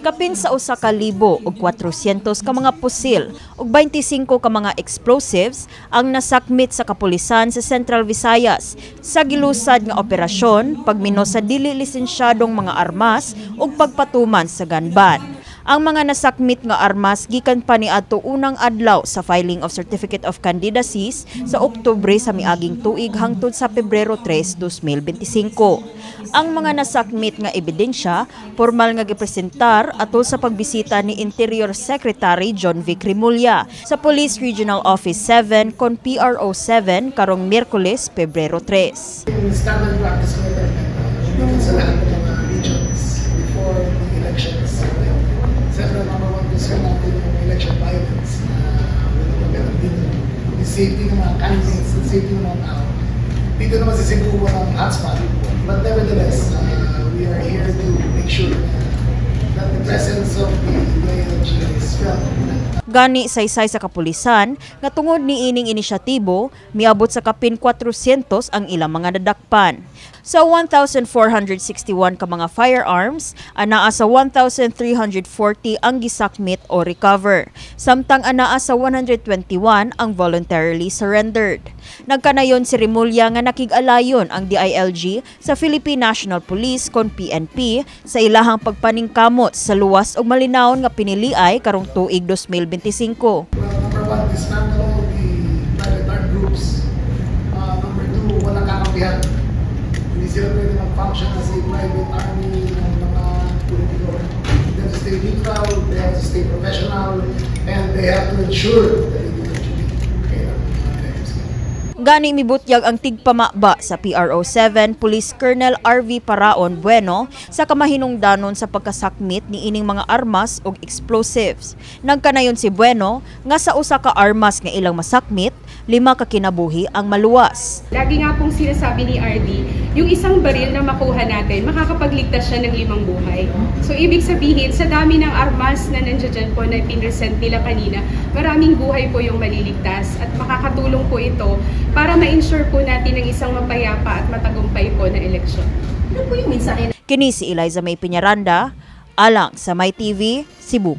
Kapin sa 1,400 ka mga pusil ug 25 ka mga explosives ang nasakmit sa kapulisan sa Central Visayas sa gilusad nga operasyon pagminos sa dili lisensyadong mga armas ug pagpatuman sa gun ban. Ang mga nasakmit nga armas gikan pa niadto unang adlaw sa filing of Certificate of Candidacies sa Oktubre sa miaging tuig hangtod sa Pebrero 3, 2025. Ang mga nasakmit nga ebidensya formal nga gipresentar atol sa pagbisita ni Interior Secretary John Vic Remulla sa Police Regional Office 7 kon PRO 7 karong Miyerkules, Pebrero 3. Standard practice sa lahat ng mga regions before the elections. Siyempre, number one concern natin yung election violence. Yung safety ng mga candidates, yung safety ng mga tao. Dito naman sa Cebu ng hotspot. But nevertheless, we are here to make sure that the presence of the ILG is felt. Gani saysay sa kapulisan nga tungod ni ining inisyatibo miabot sa kapin 400 ang ilang mga nadakpan. Sa 1,461 ka mga firearms, anaa sa 1,340 ang gisakmit o recover. Samtang anaa sa 121 ang voluntarily surrendered. Nagkanayon si Remulla nga nakig-alayon ang DILG sa Philippine National Police kon PNP sa ilahang pagpaningkamot sa luwas ug malinawon nga piniliay karong tuig 2025. Number one, dismantle the private armed groups. Number two, walang kakampihan. Hindi sila pwede mag-function as a private army ng mga politiko. They have to stay neutral, they have to stay professional, and they have to ensure that they do their duty. Gani mibutyag ang tigpamaba sa PRO 7 Police Colonel RV Paraon Bueno sa kamahinungdanon sa pagkasakmit ni ining mga armas ug explosives. Nagkanayon si Bueno nga sa usa ka armas nga ilang masakmit, 5 ka kinabuhi ang maluwas. Lagi nga pong sinasabi ni RD, yung isang baril na makuha natin, makakapagligtas siya ng 5 buhay. So ibig sabihin, sa dami ng armas na nandiyan po na pinresent nila kanina, maraming buhay po yung maliligtas at makakatulong po ito para ma-ensure po natin ng isang mapayapa at matagumpay po na eleksyon. Ano po yung mensahe? Kini si Eliza May Piñaranda, alang sa My TV, Cebu.